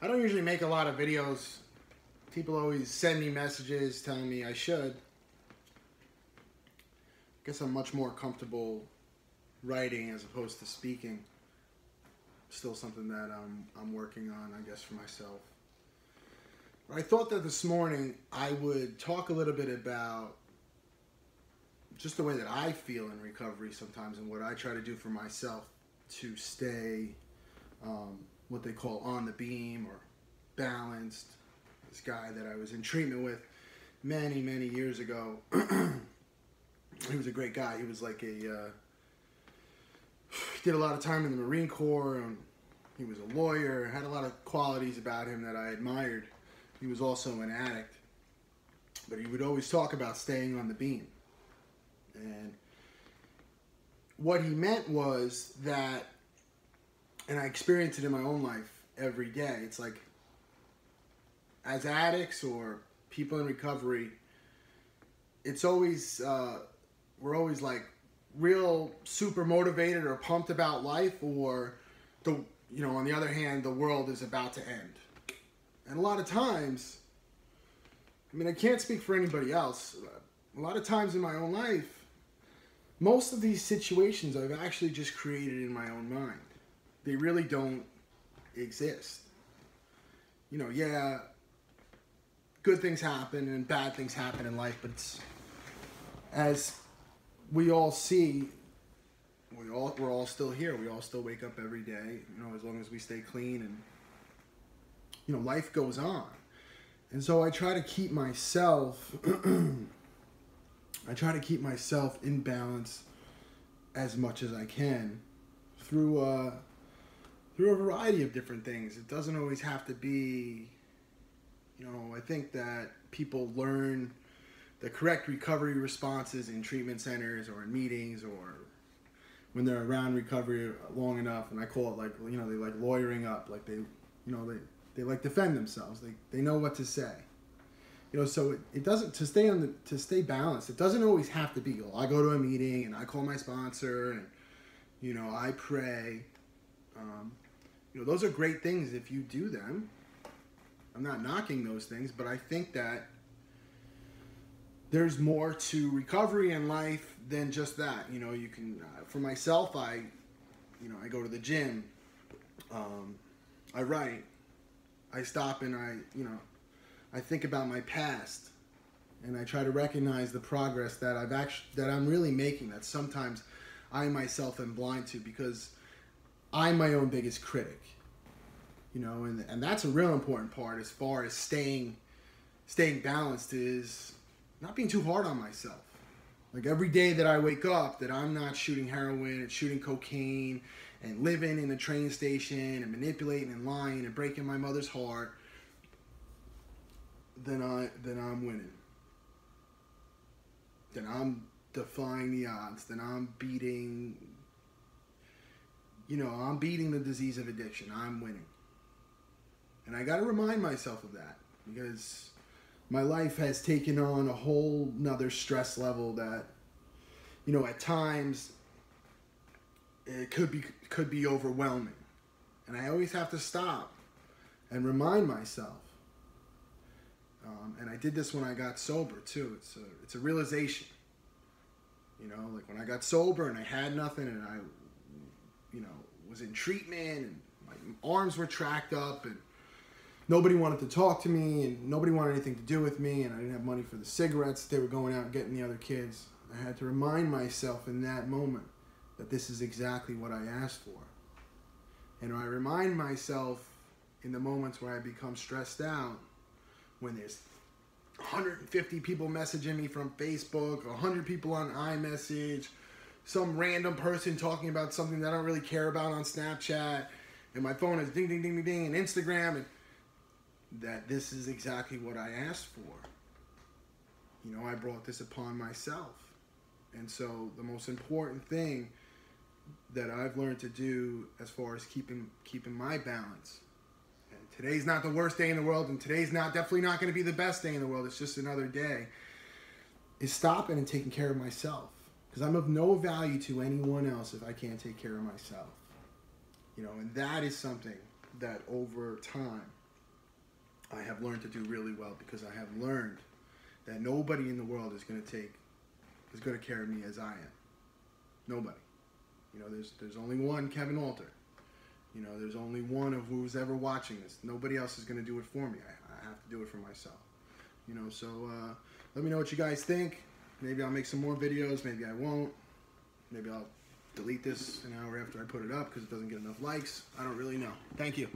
I don't usually make a lot of videos. People always send me messages telling me I should. I guess I'm much more comfortable writing as opposed to speaking. Still something that I'm working on, I guess, for myself. But I thought that this morning I would talk a little bit about just the way that I feel in recovery sometimes and what I try to do for myself to stay what they call on the beam or balanced. This guy that I was in treatment with many years ago, he was a great guy. He was like he did a lot of time in the Marine Corps, and he was a lawyer, had a lot of qualities about him that I admired. He was also an addict, but he would always talk about staying on the beam. And what he meant was that, and I experience it in my own life every day, it's like as addicts or people in recovery, it's always, we're always like real super motivated or pumped about life, or on the other hand, the world is about to end. And a lot of times, I mean, I can't speak for anybody else. A lot of times in my own life, most of these situations I've actually just created in my own mind. They really don't exist. Yeah, good things happen and bad things happen in life, but it's, as we all see, we're all still here. We all still wake up every day, as long as we stay clean, and life goes on. And so I try to keep myself in balance as much as I can through a variety of different things. It doesn't always have to be, I think that people learn the correct recovery responses in treatment centers or in meetings or when they're around recovery long enough, and I call it like, they like lawyering up, like they like defend themselves. They know what to say. So it doesn't, to stay balanced, it doesn't always have to be, I go to a meeting and I call my sponsor and, I pray. Those are great things if you do them. I'm not knocking those things, but I think that there's more to recovery in life than just that. You can, for myself, I go to the gym, I write, I stop and I think about my past, and I try to recognize the progress that I'm really making, that sometimes I myself am blind to, because I'm my own biggest critic. And that's a real important part as far as staying balanced, is not being too hard on myself. Like every day that I wake up, that I'm not shooting heroin and shooting cocaine and living in a train station and manipulating and lying and breaking my mother's heart, then I'm winning. Then I'm defying the odds. Then I'm beating the disease of addiction. I'm winning. And I got to remind myself of that, because my life has taken on a whole nother stress level that, at times it could be overwhelming. And I always have to stop and remind myself. And I did this when I got sober too. It's a realization. Like when I got sober and I had nothing, and I, was in treatment and my arms were tracked up and nobody wanted to talk to me and nobody wanted anything to do with me, and I didn't have money for the cigarettes they were going out and getting the other kids. I had to remind myself in that moment that this is exactly what I asked for. And I remind myself in the moments where I become stressed out, when there's 150 people messaging me from Facebook, 100 people on iMessage, some random person talking about something that I don't really care about on Snapchat, and my phone is ding, ding, ding, ding, ding, and Instagram, and that this is exactly what I asked for. I brought this upon myself. And so the most important thing that I've learned to do as far as keeping my balance, and today's not the worst day in the world, and today's definitely not going to be the best day in the world, it's just another day, is stopping and taking care of myself. Because I'm of no value to anyone else if I can't take care of myself. And that is something that over time I have learned to do really well, because I have learned that nobody in the world is going to take as good a care of me as I am. Nobody. You know, there's only one Kevin Alter. You know, there's only one of who's ever watching this. Nobody else is going to do it for me. I have to do it for myself. You know, so let me know what you guys think. Maybe I'll make some more videos. Maybe I won't. Maybe I'll delete this an hour after I put it up because it doesn't get enough likes. I don't really know. Thank you.